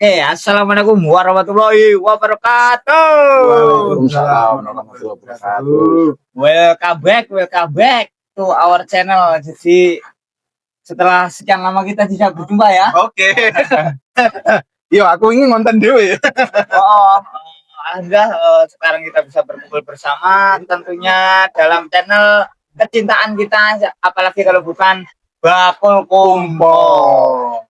Assalamualaikum warahmatullahi wabarakatuh. Waalaikumsalam warahmatullahi wabarakatuh. Welcome back to our channel. Jadi setelah sekian lama kita tidak berjumpa ya. Oke. Yo, aku ingin ngonten dewe. Alhamdulillah sekarang kita bisa berkumpul bersama tentunya dalam channel kecintaan kita, apalagi kalau bukan Bakul Kumpul.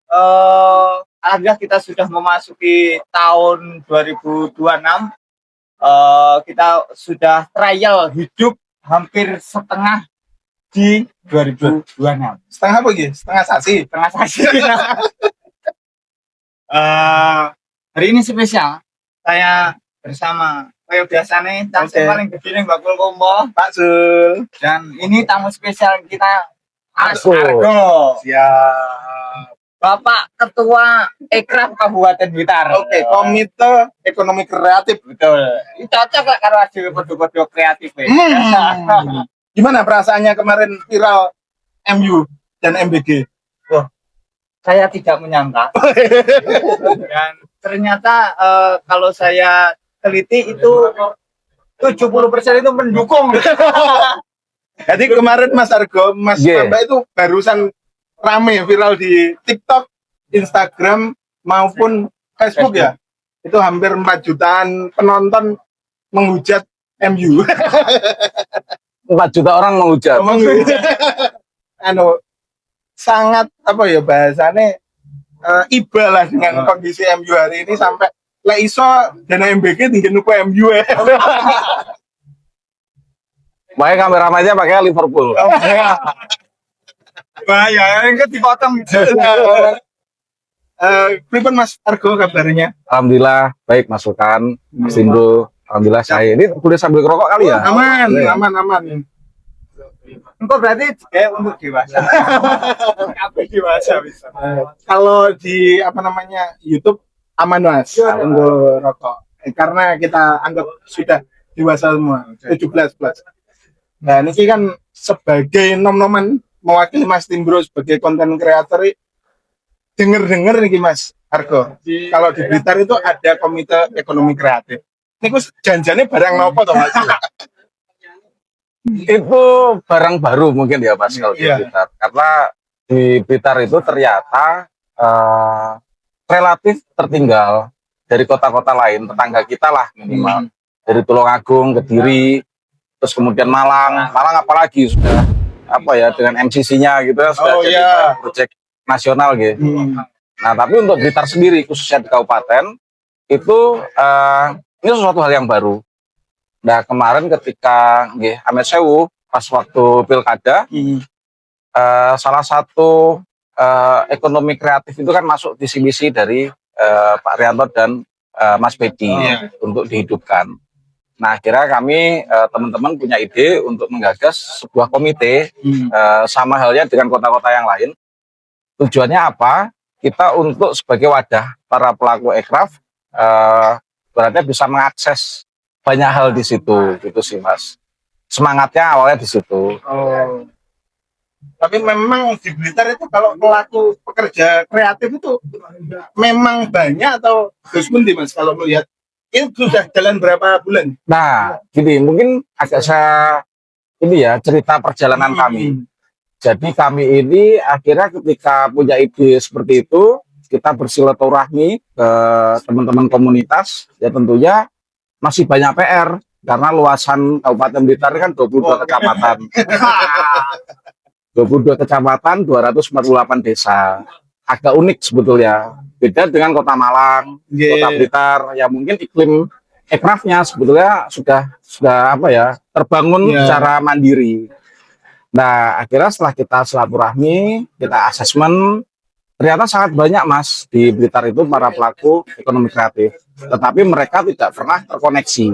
Alhamdulillah kita sudah memasuki tahun 2026. Kita sudah trial hidup hampir setengah di 2026. Setengah apa gitu? Setengah sasi. Setengah sasi. Hari ini spesial. Saya bersama kayak biasanya tas paling gede nih Bakul Kumpul, Pak Sul. dan ini tamu spesial kita Mas Argo. Argo, Siap. Bapak Ketua Ekraf Kabupaten Blitar. Oke, Komite Ekonomi Kreatif. Betul. Ini cocok lah kalau ada kode-kode kreatif ya. Gimana perasaannya kemarin viral MU dan MBG? Saya tidak menyangka. Dan ternyata kalau saya teliti itu 70% itu mendukung. Jadi kemarin Mas Argo, Mas Bamba itu barusan rame viral di TikTok, Instagram maupun Facebook ya. Itu hampir 4 jutaan penonton menghujat MU. 4 juta orang menghujat. Sangat apa ya bahasanya iba lah dengan kondisi MU hari ini sampai lek iso dana MBK tinggi nuku MU ya. Makanya kameramennya pakai Liverpool. Bahaya, yang dipotong. Pripun Mas Argo kabarnya? Alhamdulillah baik, masukan Mas Indro. Alhamdulillah saya ini boleh sambil ngerokok kali ya? Aman. Engkau berarti untuk dewasa. Apa dewasa bisa? Kalau di YouTube aman Mas untuk rokok. Karena kita anggap sudah dewasa semua, 17 plus. Nah, ini kan sebagai nom-noman mewakili Mas Timbro sebagai konten kreator, denger nih Mas Argo. Kalau di Blitar itu ada Komite Ekonomi Kreatif. Ini janjiannya barang nopo toh Mas? Itu barang baru mungkin ya Mas kalau di Blitar. Karena di Blitar itu ternyata relatif tertinggal dari kota-kota lain, tetangga kita lah minimal. Dari Tulungagung, Kediri, terus kemudian Malang apalagi sudah dengan MCC-nya gitu ya, sudah jadi proyek nasional gitu. Nah, tapi untuk Blitar sendiri khususnya di kabupaten itu ini sesuatu hal yang baru. Nah, kemarin ketika Amet Sewu pas waktu pilkada, salah satu ekonomi kreatif itu kan masuk visi misi dari Pak Rianto dan Mas Bedi untuk dihidupkan. Nah, akhirnya kami teman-teman punya ide untuk menggagas sebuah komite sama halnya dengan kota-kota yang lain. Tujuannya apa? Kita untuk sebagai wadah para pelaku ekraf berarti bisa mengakses banyak hal di situ, gitu sih Mas. Semangatnya awalnya di situ. Tapi memang di Blitar itu kalau pelaku pekerja kreatif itu memang banyak atau terus pundi Mas kalau melihat? Itu sudah jalan berapa bulan? Nah, gini, mungkin agak saya cerita perjalanan kami. Jadi kami ini akhirnya ketika punya ide seperti itu, kita bersilaturahmi ke teman-teman komunitas, ya tentunya masih banyak PR karena luasan Kabupaten Blitar kan 22 kecamatan. 22 kecamatan, 248 desa. Agak unik sebetulnya. Beda dengan Kota Malang, Kota Blitar, ya mungkin iklim ekrafnya sebetulnya sudah terbangun secara mandiri. Nah, akhirnya setelah kita silaturahmi, kita asesmen, ternyata sangat banyak Mas di Blitar itu para pelaku ekonomi kreatif, tetapi mereka tidak pernah terkoneksi.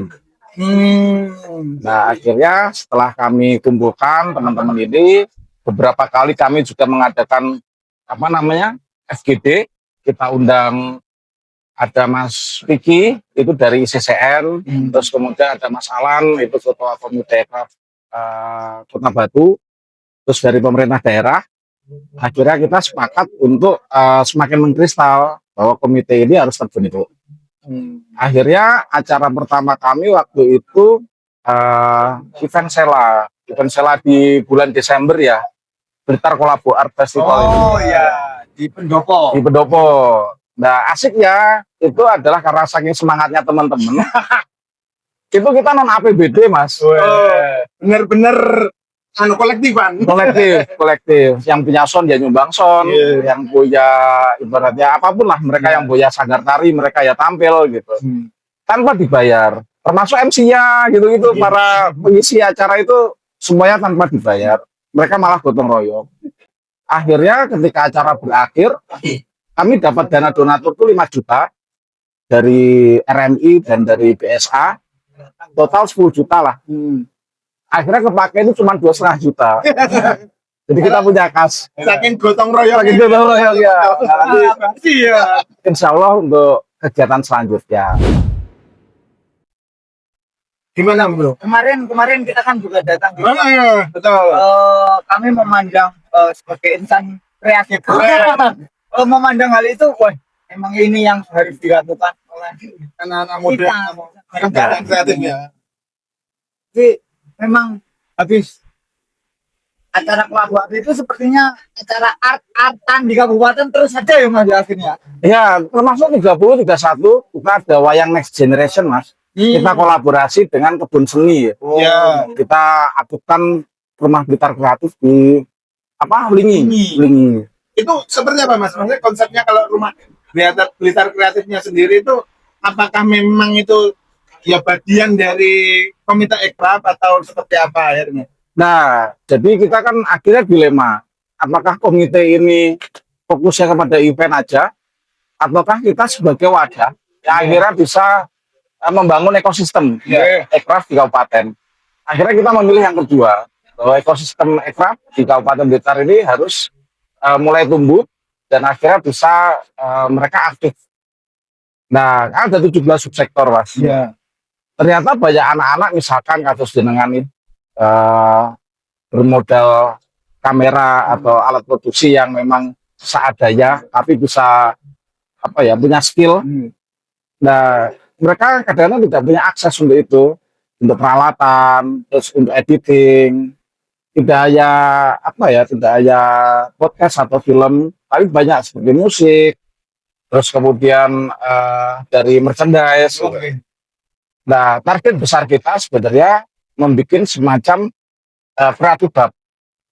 Nah, akhirnya setelah kami kumpulkan teman-teman ini, beberapa kali kami juga mengadakan FGD. Kita undang ada Mas Vicky itu dari ICCN, terus kemudian ada Mas Alan itu ketua komite ekraf Kota Batu, terus dari pemerintah daerah, Akhirnya kita sepakat untuk semakin mengkristal bahwa komite ini harus terbentuk. Akhirnya acara pertama kami waktu itu event Sela di bulan Desember ya, Blitar Kolabo Art Festival itu. Oh iya, di Pendopo. Di Pendopo. Nah asiknya itu adalah karena saking semangatnya teman-teman. Itu kita non APBD mas. Bener-bener anu kolektifan. kolektif yang punya sound dia nyumbang sound, yang punya ibaratnya apapun lah, mereka yang punya sanggar tari mereka ya tampil gitu tanpa dibayar, termasuk MC-nya gitu para pengisi acara itu semuanya tanpa dibayar, mereka malah gotong royong. Akhirnya ketika acara berakhir kami dapat dana donatur tuh 5 juta dari RMI dan dari BSA, total 10 juta lah. Akhirnya kepake itu cuma 2,5 juta. Jadi kita punya kas. Saking gotong royong. Ya. Iya. Insya Allah untuk kegiatan selanjutnya. Gimana bro? Kemarin kita kan juga datang. Betul. Kami memandang sebagai insan kreatif. Memandang hal itu, wah, emang ini yang harus dilakukan oleh Anak-anak muda. kita. Kreatifnya. Jadi memang habis acara Kelabu itu sepertinya acara art-artan di kabupaten terus saja ya mas akhirnya. Ya, termasuk 30, 31, kita ada wayang next generation mas. Kita kolaborasi dengan kebun seni. Ya. Kita akutkan rumah Blitar kreatif di Lingi. Itu seperti apa mas? Maksudnya konsepnya kalau rumah Blitar kreatifnya sendiri itu apakah memang itu ya bagian dari komite ekraf atau seperti apa akhirnya? Nah, jadi kita kan akhirnya dilema, apakah komite ini fokusnya kepada event aja, ataukah kita sebagai wadah yang akhirnya bisa membangun ekosistem ekraf di kabupaten. Akhirnya kita memilih yang kedua, bahwa ekosistem ekraf di Kabupaten Blitar ini harus mulai tumbuh dan akhirnya bisa mereka aktif. Nah, ada 17 subsektor mas. Iya. Ternyata banyak anak-anak misalkan kasus jenengan ini bermodal kamera atau alat produksi yang memang seadanya tapi bisa punya skill. Nah, mereka kadang-kadang tidak punya akses untuk itu, untuk peralatan, terus untuk editing. Tidak hanya podcast atau film, tapi banyak seperti musik, terus kemudian dari merchandise. Nah, target besar kita sebenarnya membuat semacam kreatif hub.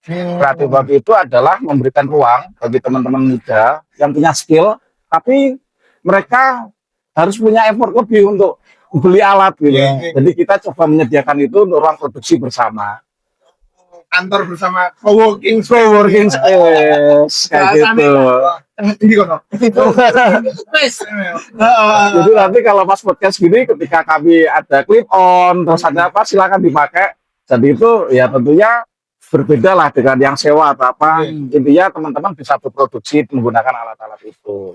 Kreatif hub itu adalah memberikan ruang bagi teman-teman muda yang punya skill, tapi mereka harus punya effort lebih untuk beli alat gitu. Jadi kita coba menyediakan itu untuk ruang produksi bersama. Kantor bersama coworking space kayak gitu. Jadi nanti kalau pas podcast gini ketika kami ada clip on terus ada apa silakan dipakai. Jadi itu ya tentunya berbeda lah dengan yang sewa atau apa. Intinya teman-teman bisa berproduksi menggunakan alat-alat itu.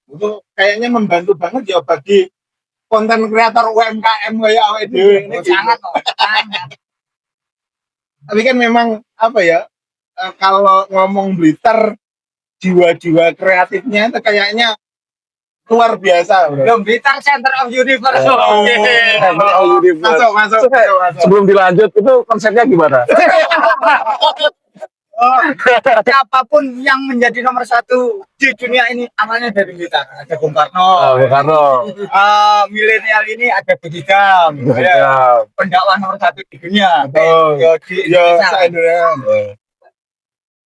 Itu kayaknya membantu banget ya bagi konten kreator UMKM kayak awake dhewe ini sangat. Tapi kan memang kalau ngomong Blitar jiwa-jiwa kreatifnya itu kayaknya luar biasa, bro. Blitar Center of Universe. Masuk. Sebelum dilanjut itu konsepnya gimana? Siapapun yang menjadi nomor 1 di dunia ini amalnya dari Blitar. Ada Bung Karno. Milenial ini ada Bedidam. Pendakwah nomor 1 di dunia. Di Indonesia.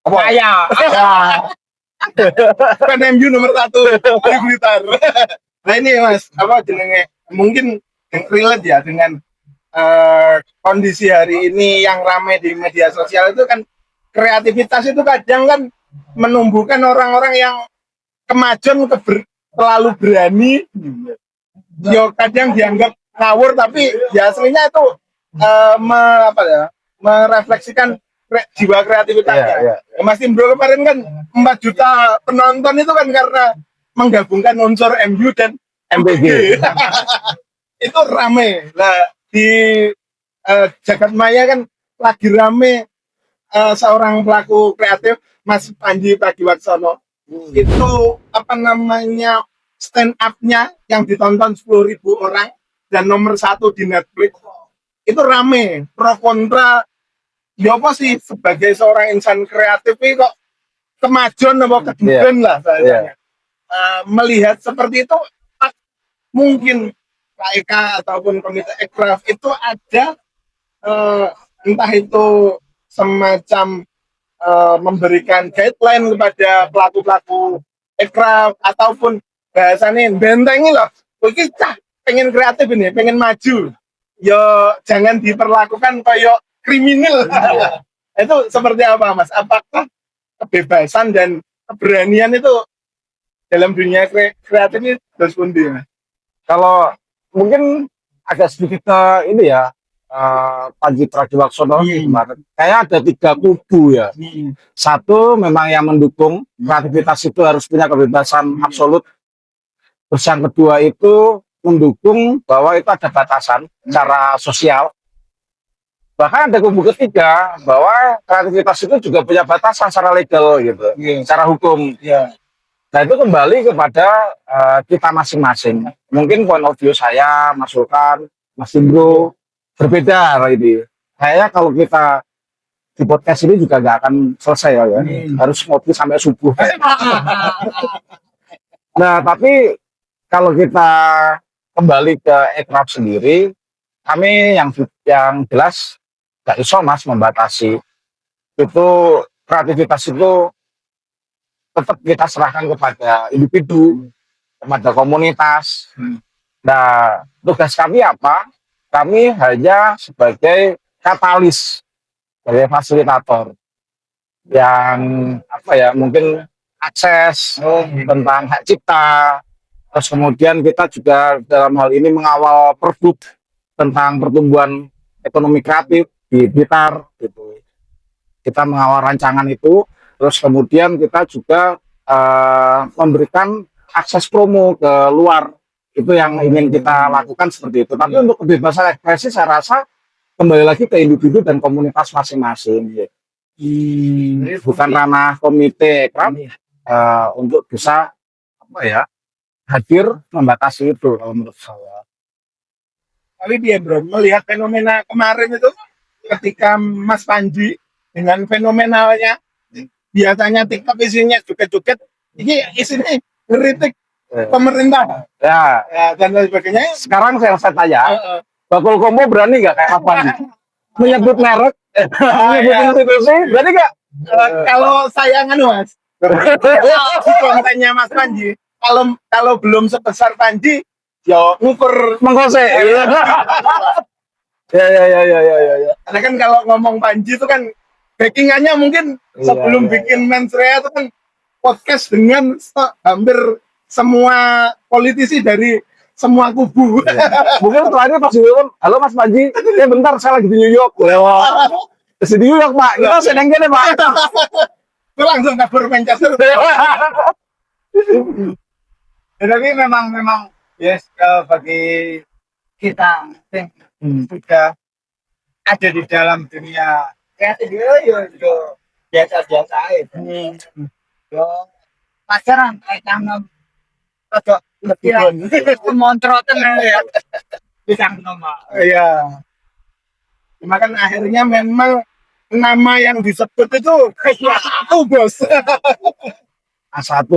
Saya. PNMU nomor 1 di Blitar. Nah ini mas, jenenge mungkin relate ya dengan kondisi hari ini yang ramai di media sosial itu kan. Kreativitas itu kadang kan menumbuhkan orang-orang yang kemajuan terlalu berani, yo kadang dianggap ngawur tapi ya aslinya itu merefleksikan jiwa kreativitasnya. Mas Timbro kemarin kan 4 juta penonton itu kan karena menggabungkan unsur MU dan MBG. Itu rame lah di jagat maya kan lagi rame. Seorang pelaku kreatif Mas Panji Pragiwaksono itu apa namanya stand up-nya yang ditonton 10.000 orang dan nomor 1 di Netflix itu rame pro kontra. Ya apa sih sebagai seorang insan kreatif ini kok kemajuan apa kedudukan lah bahasanya. Melihat seperti itu mungkin KEK ataupun komite ekraf itu ada entah itu semacam memberikan guideline kepada pelaku-pelaku ekraf ataupun bahasanya bentengi loh. Oke, pengen kreatif ini, pengen maju. Yo jangan diperlakukan kayak kriminal. Itu seperti apa, Mas? Apakah kebebasan dan keberanian itu dalam dunia kreatif ini terus pundi, Mas? Kalau mungkin agak sedikit ini ya, Panji Pragiwaksono kemarin kayak ada 3 kubu ya. Satu memang yang mendukung kreativitas itu harus punya kebebasan absolut. Terus yang kedua itu mendukung bahwa itu ada batasan secara sosial. Bahkan ada kubu ketiga bahwa kreativitas itu juga punya batasan secara legal gitu, secara hukum. Nah itu kembali kepada kita masing-masing. Mungkin point of view saya, Mas Sultan, Mas Indro berbeda ini. Kayaknya kalau kita di podcast ini juga nggak akan selesai ya, harus ngopi sampai subuh. Nah tapi kalau kita kembali ke ekraf sendiri, kami yang jelas nggak iso Mas membatasi itu. Kreativitas itu tetap kita serahkan kepada individu, kepada komunitas. Nah tugas kami apa? Kami hanya sebagai katalis, sebagai fasilitator yang apa ya, mungkin akses tentang hak cipta. Terus kemudian kita juga dalam hal ini mengawal pergub tentang pertumbuhan ekonomi kreatif di Blitar gitu. Kita mengawal rancangan itu, terus kemudian kita juga memberikan akses promo ke luar. Itu yang ingin kita lakukan seperti itu. Tapi untuk kebebasan ekspresi saya rasa kembali lagi ke individu dan komunitas masing-masing. Bukan ranah komite ekraf untuk bisa apa ya, hadir membatasi itu kalau menurut saya. Tapi dia bro, melihat fenomena kemarin itu ketika Mas Panji dengan fenomenalnya, biasanya TikTok isinya joget-joget, ini isinya kritik pemerintah Ya, dan lain sebagainya. sekarang yang saya tanya, Bakul Kombo berani nggak kayak apa nih? Menyebut merek, menyebut institusi, berani nggak? Kalau saya nganu Mas, di kontennya Mas Panji, kalau belum sebesar Panji, ya ngukur Mengkose. Ya. Karena kan kalau ngomong Panji itu kan backingannya mungkin sebelum bikin Mensrea itu kan podcast dengan hampir semua politisi dari semua kubu. Mungkin setelah ini pas ditelepon, halo Mas Panji, ya bentar saya lagi di New York. Lewat. Di New York Pak, kita sedang gini Pak. Itu langsung kabur Manchester. Tapi memang yes, bagi kita yang sudah ada di dalam dunia kreatif yo biasa-biasa aja. Yo pacaran kayak tanam atau lebih montrotan ya. Bisa nama. Iya. Cuma kan akhirnya memang nama yang disebut itu A1 bos. A1.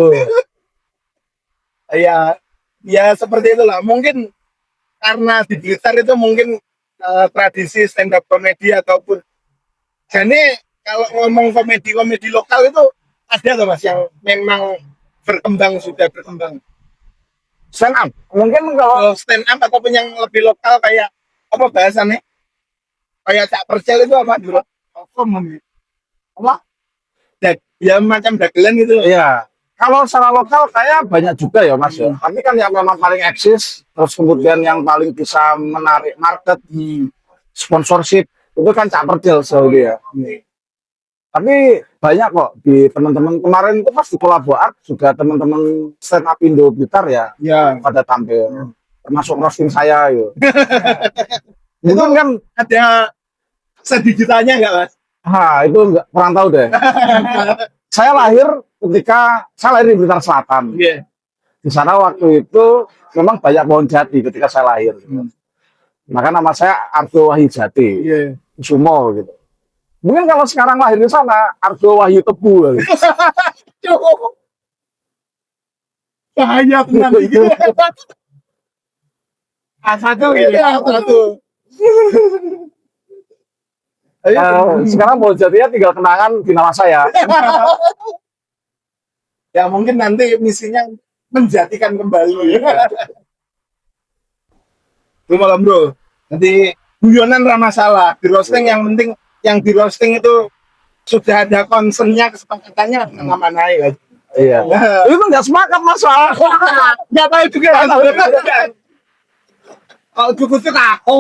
Ya seperti itulah. Mungkin karena di Blitar itu mungkin tradisi stand up komedi ataupun jadi kalau ngomong komedi lokal itu ada tuh Mas yang memang sudah berkembang. Stand up. Mungkin kalau Stand up ataupun yang lebih lokal kayak apa bahasannya? Kayak Cak Percel itu apa dulu? Apa? Ya macam dagelan gitu. iya, kalau secara lokal kayak banyak juga ya Mas ya. Tapi kan yang memang paling eksis, terus kemudian yang paling bisa menarik market, sponsorship, itu kan Cak Percil selalu ya. Tapi banyak kok di teman-teman kemarin itu pas di Kolabo Art juga teman-teman stand up Indo Blitar ya, pada tampil, termasuk roasting saya yo. Mungkin kan Ada set digitalnya nggak Mas? itu nggak kurang tahu deh. saya lahir di Blitar Selatan. Iya. Di sana waktu itu memang banyak pohon jati ketika saya lahir. Maka nama saya Ardo Wahyu Jati, Iya. Sumo gitu. Mungkin kalau sekarang lahir di sana Ardo Wahyu Tebu. Gitu. Bahaya benar itu. A1 gitu. A1. Sekarang pohon jatinya tinggal kenangan di nama saya. Ya mungkin nanti misinya menjatikan kembali. Itu malam bro. Nanti guyonan ramah salah. Di roasting yang penting yang di roasting itu sudah ada concernnya, kesepakatannya nama naik. Iya. Itu nggak sepakat masalah. Nggak tahu juga. Kalau cukup itu aku.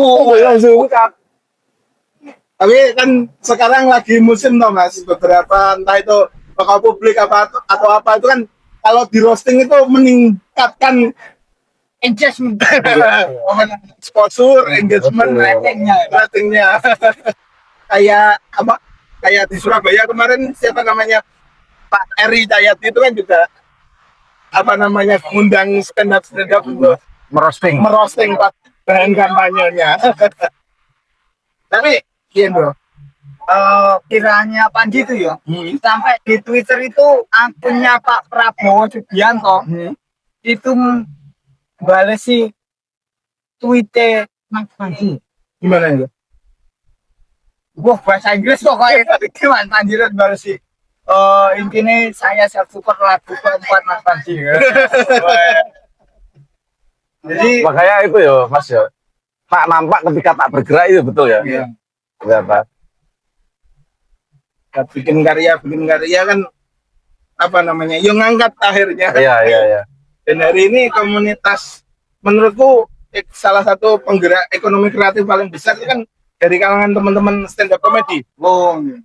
Tapi kan sekarang lagi musim toh mas. Beberapa entah itu tokoh publik atau apa itu kan kalau di roasting itu meningkatkan Engagement. exposure, engagement, ratingnya. Kayak apa? Kayak di Surabaya kemarin siapa namanya Pak Eri Cahyati itu kan juga apa namanya mengundang stand up untuk merosting Pak bahan kampanyenya. Tapi iya bro. Kiranya Panji itu ya, sampai di Twitter itu akunnya Pak Prabowo Subianto itu balesi tweetnya Mas Panji. Gimana itu? Wah bahasa Inggris kok kayak gimana Panji dan balesi. Intinya saya siap support lagu keempat Mas Panji. Jadi Makanya itu ya Mas ya. Tak nampak ketika tak bergerak itu betul ya. Iya. Ternyata. Ya, bikin karya kan apa namanya? Yang ngangkat akhirnya. Iya. Dan hari ini komunitas menurutku salah satu penggerak ekonomi kreatif paling besar itu kan dari kalangan teman-teman stand up comedy.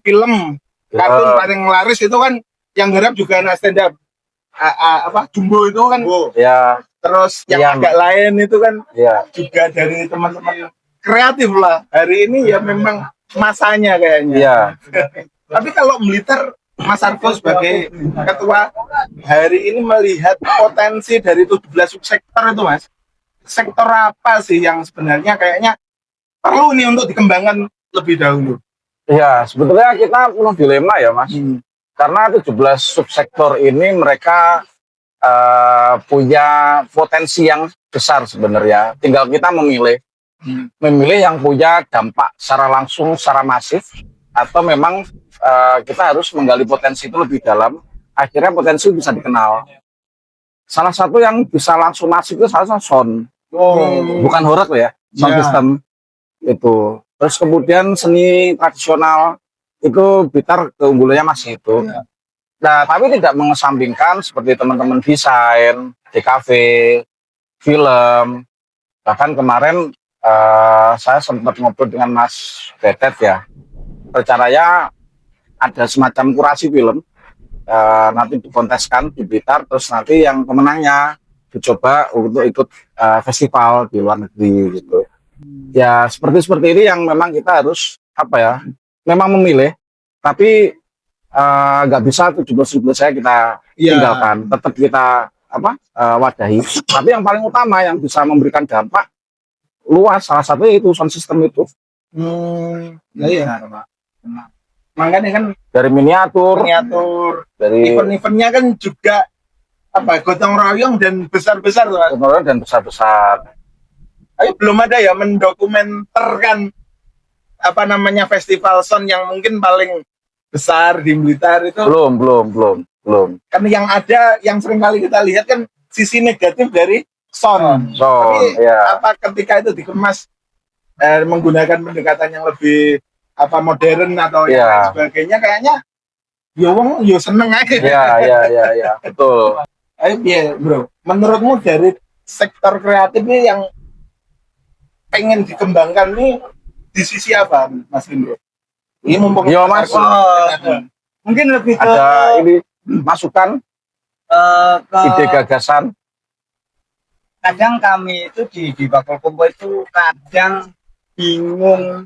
Film, kartun paling laris itu kan yang garap juga anak stand up. Apa Jumbo itu kan. Ya. Terus yang agak lain itu kan juga dari teman-teman kreatif lah. Hari ini ya memang masanya kayaknya. Iya. Tapi kalau Blitar, Mas Argo sebagai ketua hari ini melihat potensi dari 17 subsektor itu Mas. Sektor apa sih yang sebenarnya kayaknya perlu nih untuk dikembangkan lebih dahulu? Iya, sebetulnya kita penuh dilema ya Mas. Karena 17 subsektor ini mereka punya potensi yang besar sebenarnya. Tinggal kita memilih yang punya dampak secara langsung, secara masif, atau memang kita harus menggali potensi itu lebih dalam. Akhirnya potensi bisa dikenal. Salah satu yang bisa langsung masif itu salah satu sound. Bukan horor ya, sound system itu. Terus kemudian seni tradisional itu Blitar keunggulannya masih itu. Nah, tapi tidak mengesampingkan seperti teman-teman desain, DKV, film. Bahkan kemarin saya sempat ngobrol dengan Mas Betet ya. Rencananya ada semacam kurasi film nanti dikonteskan di Blitar, terus nanti yang pemenangnya dicoba untuk ikut festival di luar negeri gitu. Ya seperti ini yang memang kita harus memang memilih, tapi nggak bisa 17 saya kita tinggalkan, tetap kita wadahi. Tapi yang paling utama yang bisa memberikan dampak luas salah satunya itu sound system itu. Iya. Makanya kan dari miniatur, dari event-eventnya kan juga gotong royong dan besar-besar tuh. Dan besar-besar. Tapi belum ada ya mendokumenterkan festival sound yang mungkin paling besar di Blitar itu. Belum. Kan yang ada yang sering kali kita lihat kan sisi negatif dari sound. Tapi ketika itu dikemas menggunakan pendekatan yang lebih modern atau yang lain sebagainya, kayaknya yo seneng aja. Iya, betul. Ayo bro, menurutmu dari sektor kreatif ini yang pengen dikembangkan nih di sisi apa Mas Indro? Ini mumpung Mas. Mungkin lebih ke ada ini masukan ide gagasan. Kadang kami itu di Bakul Kumpo itu kadang bingung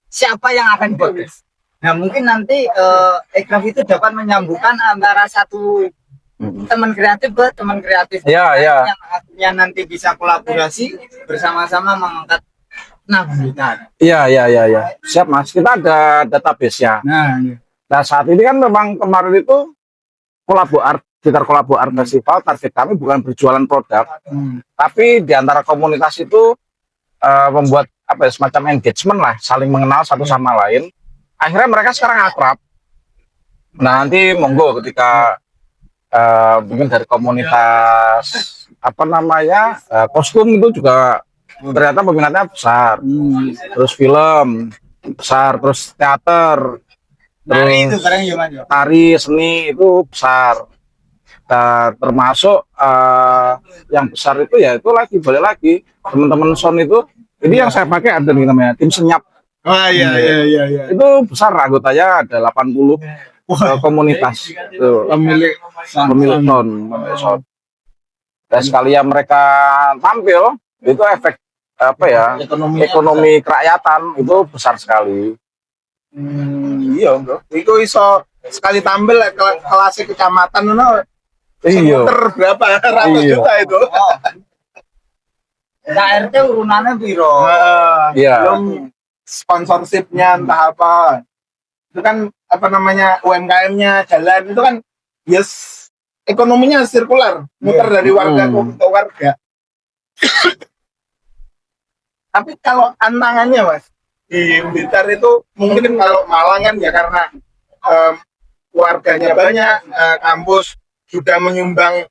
siapa yang akan bagus. Nah, mungkin nanti Ekraf itu dapat menyambungkan antara satu teman kreatif ke teman kreatif Ya, ya. yang akhirnya nanti bisa kolaborasi bersama-sama mengangkat berita. Iya, iya, iya, iya. Siap, Mas. Kita ada database-nya. Nah, iya. Nah, saat ini kan memang kemarin itu Gitar Kolabo Art Festival, target kami bukan berjualan produk, tapi di antara komunitas itu membuat apa ya, semacam engagement lah, saling mengenal satu sama lain. Akhirnya mereka sekarang akrab. Nah, nanti monggo ketika mungkin dari komunitas apa namanya kostum itu juga ternyata peminatnya besar. Terus film besar, terus teater, Dari itu terus sekarang gimana? tari, seni itu besar. Nah, termasuk yang besar itu ya itu lagi balik lagi teman-teman sound itu. Ini yang saya pakai ada nih namanya tim senyap. Oh iya iya iya iya. Itu besar anggotanya ada 80 komunitas. Tuh, Pemilik pemilik sound. Dan sekalian mereka tampil itu efek apa ya ekonomi kerakyatan itu besar sekali. Iya bro. Itu iso sekali tampil kelas kecamatan no. Iya. Semuter berapa ratus Iya. juta itu. KRT urunannya biro. Iya. Belum sponsorshipnya entah apa. Itu kan apa namanya UMKM-nya jalan itu kan yes ekonominya sirkular muter dari warga ke warga. Tapi kalau tantangannya mas di Blitar itu mungkin kalau Malang kan ya karena warganya banyak, kampus sudah menyumbang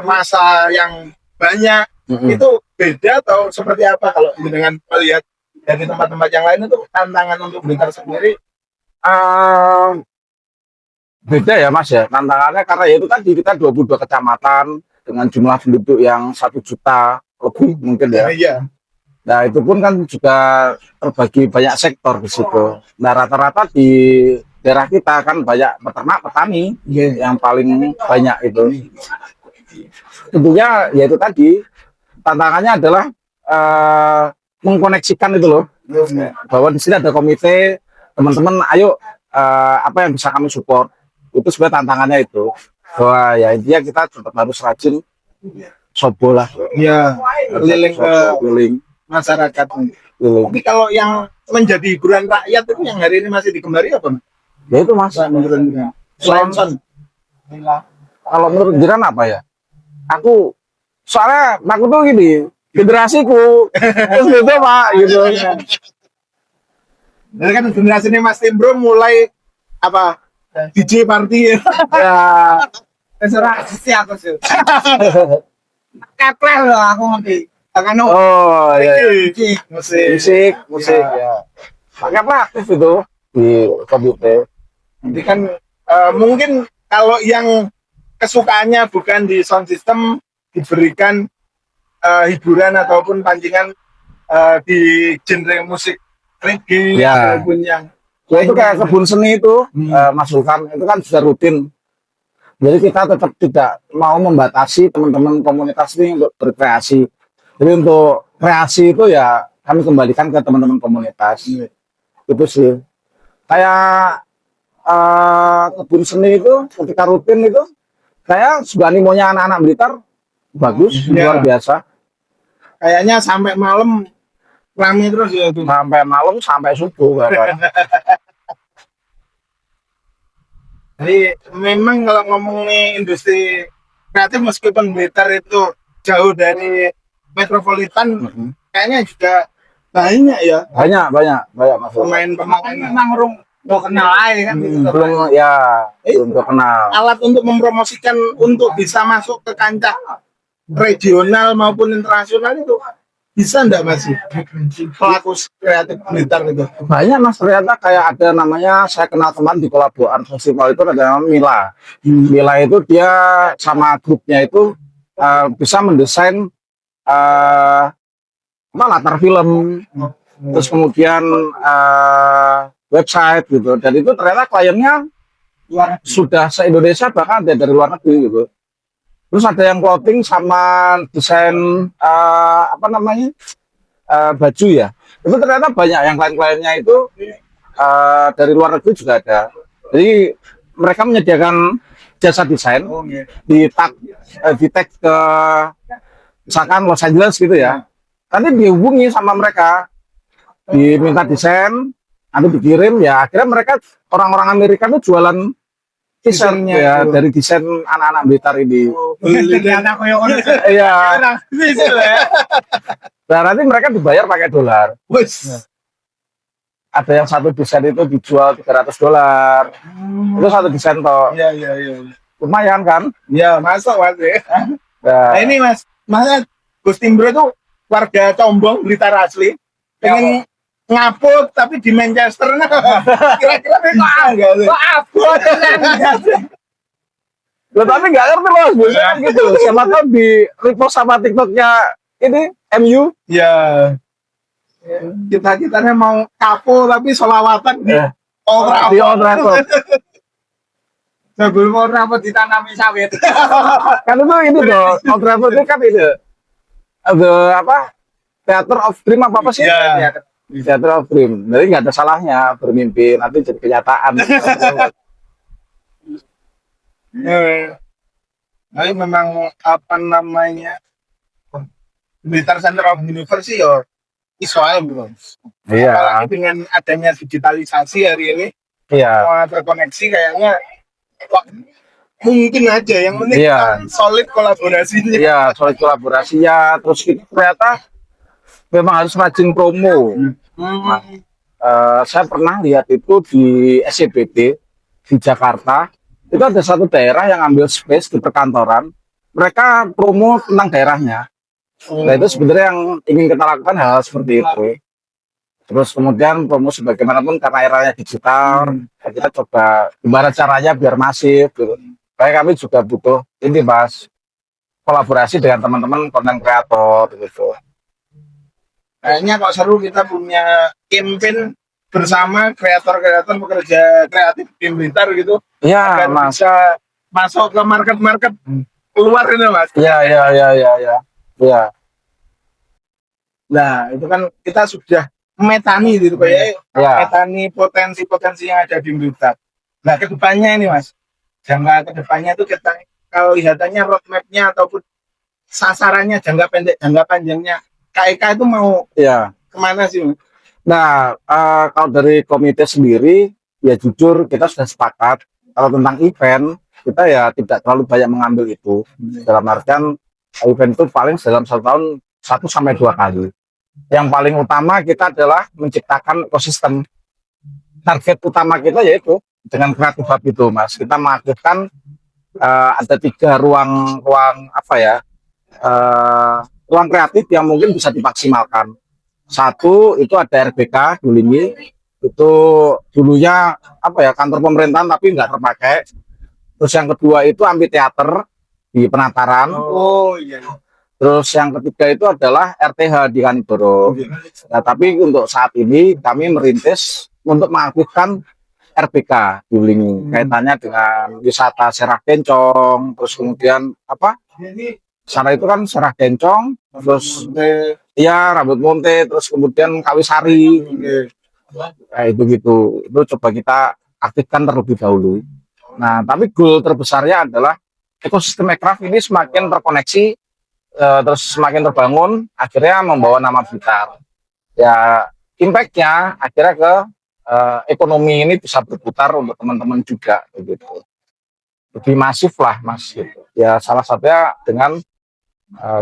masa yang banyak, itu beda atau seperti apa kalau dengan melihat dari tempat-tempat yang lain itu tantangan untuk Blitar sendiri? Beda ya Mas ya tantangannya karena ya itu tadi kita 22 kecamatan dengan jumlah penduduk yang 1 juta lebih mungkin ya. Iya. Nah itu pun kan juga terbagi banyak sektor di situ. Nah rata-rata di daerah kita kan banyak peternak petani yang paling banyak itu. Tentunya ya itu tadi tantangannya adalah mengkoneksikan itu loh bahwa di sini ada komite teman-teman ayo apa yang bisa kami support itu sebenarnya tantangannya itu bahwa ya intinya kita tetap harus rajin sobo lah Iya. Keliling ke keliling. masyarakat. Tapi kalau yang menjadi hiburan rakyat itu yang hari ini masih digembari apa? Ya itu Mas. Slonson. Kalau menurut Jiran apa ya? Soalnya aku tuh gini, generasiku terus gitu Pak gitu. Jadi kan generasi ini Mas Timbro mulai apa? DJ party. Ya. Terserah sih aku sih. Kepleh loh aku ngerti. Akan Oh iya. musik. Musik ya. Pakai apa aktif itu di komputer. Jadi kan mungkin kalau yang kesukaannya bukan di sound system diberikan hiburan ataupun pancingan di genre musik reggae Ya. ataupun yang Ya itu kayak kebun seni itu Mas Sultan itu kan sudah rutin. Jadi kita tetap tidak mau membatasi teman-teman komunitas ini untuk berkreasi. Jadi untuk kreasi itu ya kami kembalikan ke teman-teman komunitas. Itu sih. Kayak kebun seni itu ketika rutin itu saya juga animonya anak-anak Blitar bagus, luar biasa. kayaknya sampai malam rame terus ya itu. Sampai malam sampai subuh bahkan. Jadi memang kalau ngomongin industri kreatif meskipun Blitar itu jauh dari metropolitan, kayaknya juga banyak ya banyak Mas. pemain-pemain memang urung gak kenal aja kan gitu. Belum terkenal. alat untuk mempromosikan untuk bisa masuk ke kancah regional maupun internasional itu bisa enggak masih pelaku kreatif Blitar itu? Banyak Mas, ternyata kayak ada namanya, saya kenal teman di Kolabo Art Festival itu ada namanya Mila. Mila itu dia sama grupnya itu bisa mendesain latar film, terus kemudian website gitu. Dan itu ternyata kliennya sudah se-Indonesia bahkan ada dari luar negeri gitu. Terus ada yang clothing sama desain apa namanya baju ya. Itu ternyata banyak yang klien-kliennya itu dari luar negeri juga ada. Jadi mereka menyediakan jasa desain di tag ke misalkan Los Angeles gitu ya. Nanti dihubungi sama mereka, diminta desain, nanti dikirim ya. Akhirnya mereka orang-orang Amerika itu jualan desainnya ya dari desain anak-anak Blitar ini. Iya. Nah nanti mereka dibayar pakai dolar. Ada yang satu desain itu dijual $300. Itu satu desain toh. Iya. Lumayan kan? Ya, masuk Mas ya. Nah, Nah ini Mas Gus Timbro itu warga Combong, Blitar asli. Pengen ngaput tapi di Manchester. Nah, kira-kira bisa nggak sih? loh, tapi nggak ngerti Mas, biasanya gitu. Siapa tahu di repost sama TikToknya ini MU. Ya. Kita mau kapo tapi solawatan di Di Old Trafford. Sebelum orang apa ditanami sawit. Kan itu ini loh, Old Trafford itu kan itu ada apa? Theater of Dream apa sih? Iya. Theater of Dream. Jadi nggak ada salahnya bermimpi nanti jadi kenyataan. Tapi memang apa namanya Blitar Center of Universe ya Israel bro. Iya. Apalagi dengan adanya digitalisasi hari ini, Iya. semua terkoneksi kayaknya kok mungkin aja yang penting Iya. kita solid kolaborasinya. Iya, soal kolaborasinya terus kita ternyata memang harus rajin promo. Saya pernah lihat itu di SCBD di Jakarta, itu ada satu daerah yang ambil space di perkantoran, mereka promo tentang daerahnya. Nah itu sebenarnya yang ingin kita lakukan hal seperti itu. Terus kemudian promo sebagaimanapun karena eranya digital, kita coba gimana caranya biar masif. Gitu. Kayak kami juga butuh ini Mas, kolaborasi dengan teman-teman konten kreator gitu. Kayaknya kok seru kita punya campaign bersama kreator-kreator pekerja kreatif di Blitar gitu. Iya Agar Mas. bisa masuk ke market-market keluar ini Mas. Iya. Nah, itu kan kita sudah metani gitu kayak Iya. metani potensi-potensi yang ada di Blitar. Nah, kedepannya ini Mas, jangka kedepannya itu kita kalau lihatannya roadmap-nya ataupun sasarannya jangka pendek, jangka panjangnya KIK itu mau Iya. kemana sih? Mas? Nah, kalau dari komite sendiri, ya jujur kita sudah sepakat kalau tentang event kita ya tidak terlalu banyak mengambil itu. Dalam artian event itu paling dalam 1 tahun 1 sampai 2 kali. Yang paling utama kita adalah menciptakan ekosistem. Target utama kita yaitu dengan Creative Hub itu, Mas. Kita mengaktifkan ada 3 ruang apa ya? Ruang kreatif yang mungkin bisa dimaksimalkan. Satu itu ada RBK Dulingi, itu dulunya apa ya kantor pemerintahan tapi nggak terpakai. Terus yang kedua itu amphitheater di Penataran. Oh iya. Terus yang ketiga itu adalah RTH di Kanigoro. Nah, tapi untuk saat ini kami merintis untuk mengaktifkan RBK Dulingi kaitannya dengan wisata Serah Kencong, terus kemudian apa? Sana itu kan Serah Kencong, terus ya Rambut Monte, terus kemudian Kawisari, kayak itu coba kita aktifkan terlebih dahulu. Nah, tapi goal terbesarnya adalah ekosistem Ekraf ini semakin terkoneksi, terus semakin terbangun, akhirnya membawa nama Blitar. Ya, impact-nya akhirnya ke ekonomi ini bisa berputar untuk teman-teman juga, begitu. Lebih masif lah, Mas. Gitu. Ya, salah satunya dengan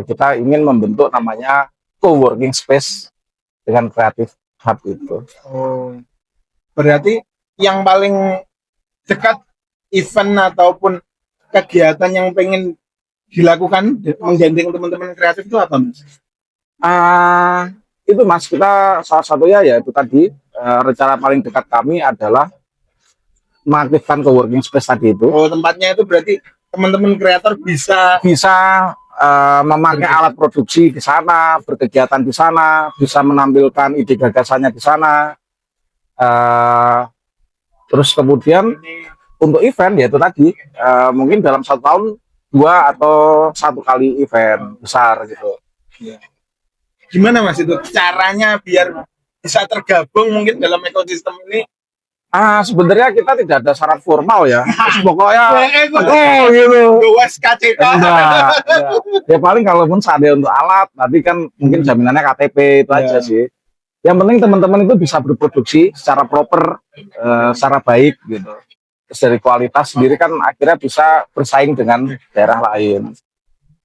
kita ingin membentuk namanya co-working space dengan Creative Hub itu. Oh. Berarti yang paling dekat event ataupun kegiatan yang pengen dilakukan menggandeng teman-teman kreatif itu apa Mas? Itu Mas, kita salah satunya ya itu tadi rencana paling dekat kami adalah mengaktifkan co-working space tadi itu. Oh, tempatnya itu berarti teman-teman kreator bisa memakai alat produksi di sana, berkegiatan di sana, bisa menampilkan ide gagasannya di sana. Terus kemudian untuk event ya itu tadi mungkin dalam 1 tahun 2 atau 1 kali event besar gitu. Gimana Mas itu caranya biar bisa tergabung mungkin dalam ekosistem ini Sebenarnya kita tidak ada syarat formal ya. Terus pokoknya gitu. Luas KCK. Enggak. Ya paling kalaupun seandainya untuk alat, nanti kan mungkin jaminannya KTP itu aja sih. Yang penting teman-teman itu bisa berproduksi secara proper, secara baik gitu. Terus dari kualitas sendiri kan akhirnya bisa bersaing dengan daerah lain.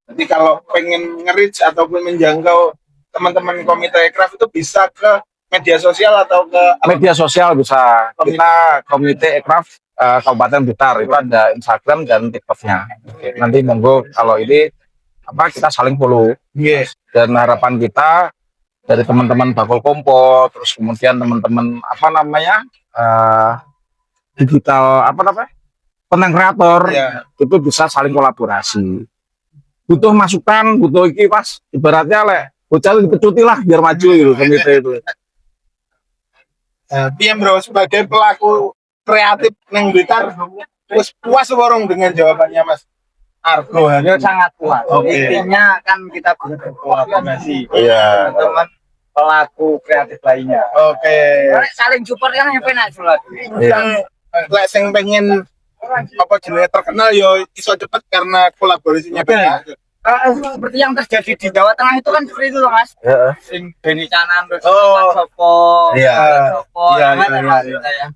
Jadi kalau pengen nge-reach ataupun menjangkau teman-teman komite Ekraf itu bisa ke media sosial atau ke Media sosial bisa. Kita Komite Ekraf Kabupaten Blitar itu ada Instagram dan TikToknya. Nanti monggo kalau ini kita saling follow. Yes. Dan harapan kita dari teman-teman Bakul Kompo, terus kemudian teman-teman digital konten kreator itu bisa saling kolaborasi. Butuh masukan, butuh iki pas ibaratnya bocah dipecuti lah biar maju gitu komite itu. Piye bro sebagai pelaku kreatif neng Blitar wis puas warung dengan jawabannya Mas Argo hari Ya sangat puas. Oke. Intinya kan kita berkolaborasi. Iya. Teman pelaku kreatif lainnya. Oke. Saling support kan yang penak sulat. Iya. Lek sing pengen apa jenenge terkenal yo iso cepet karena kolaborasinya banyak. Seperti yang terjadi di Jawa Tengah itu kan seperti itu loh Mas. Heeh. Sing Beni Canan terus Sopo. Iya. Iya,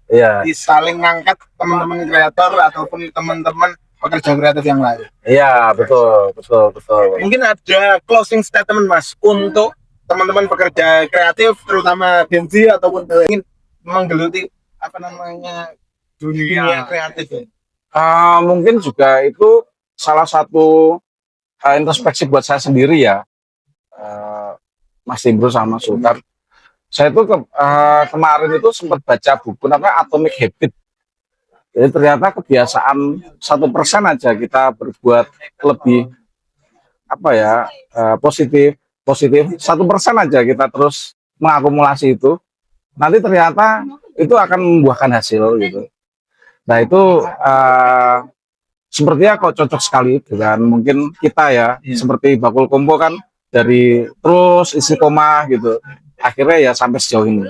Iya. Di saling ngangkat teman-teman kreator ataupun teman-teman pekerja kreatif yang lain. Iya, betul. Mungkin ada closing statement Mas untuk teman-teman pekerja kreatif terutama Gen Z ataupun ingin menggeluti dunia kreatif ya. Mungkin juga itu salah satu introspeksi buat saya sendiri ya, Mas Timbro sama Sultan. Saya itu kemarin itu sempat baca buku namanya Atomic Habit. Jadi ternyata kebiasaan 1% aja kita berbuat lebih positif 1% aja kita terus mengakumulasi itu, nanti ternyata itu akan membuahkan hasil gitu. Nah itu sepertinya kok cocok sekali dengan mungkin kita ya, seperti Bakul Kompo kan dari terus istiqomah gitu, akhirnya ya sampai sejauh ini.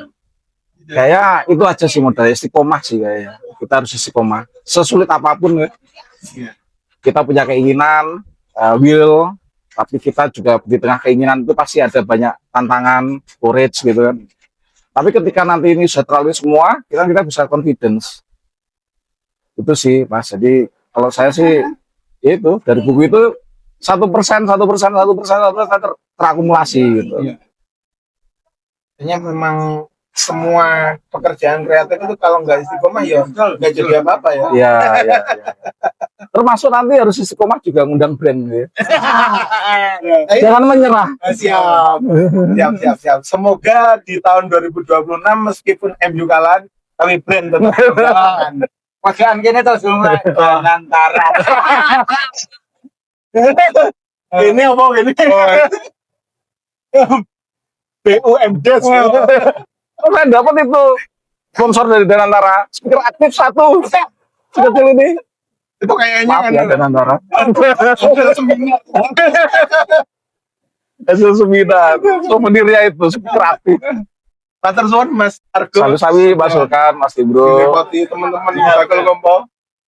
Kayak itu aja sih modalnya, istiqomah sih kayaknya. Kita harus istiqomah, sesulit apapun ya. Kita punya keinginan, will, tapi kita juga di tengah keinginan itu pasti ada banyak tantangan, courage gitu kan. Tapi ketika nanti ini sudah terlalu semua, kita bisa confidence. Itu sih Mas. Jadi kalau saya sih itu dari buku itu 1% terakumulasi gitu. Kayaknya memang semua pekerjaan kreatif itu kalau nggak istiqomah ya nggak jadi apa-apa ya. Iya. Termasuk nanti harus istiqomah juga ngundang brand gitu. Jangan menyerah. Siap. Semoga di tahun 2026 meskipun MU kalah tapi brand tetap bertahan. Pakean gini tuh semua antara. Ini apa ini? BUMD. Saya dapat itu sponsor dari Danantara, speaker aktif 1 sekecil ini. Itu kayaknya Maaf ya Danantara. Hasil seminar, souvenirnya itu speaker aktif. Matur suwun Mas Argo. Sawi Sultan, Mas Timbro. Buat teman-teman Bakul Kompo.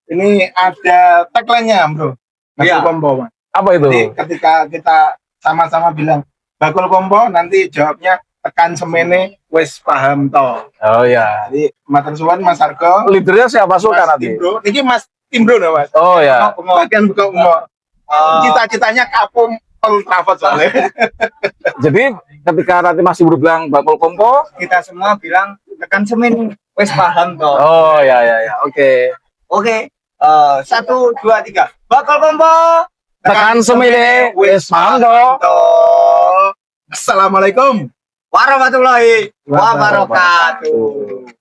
Ini ada tagline-nya, Bro. Bakul Kompo, Mas. Apa itu? Jadi ketika kita sama-sama bilang Bakul Kompo, nanti jawabnya tekan semene wis paham to. Oh ya. Jadi matur suwun Mas Argo. Leadernya siapa Sultan Mas nanti? Timbro. Niki Mas Timbro nah, Mas. Oh ya. Bagian buka umum. Cita-citanya kapum Old Trafford soalnya. Jadi ketika nanti Mas Timbro bilang Bakul Kompo, Kita semua bilang tekan semen wes paham toh. oh ya. Oke. Oke. 1, 2, 3. Bakal Kompo. Tekan semene wis paham toh. Assalamualaikum Warahmatullahi wabarakatuh.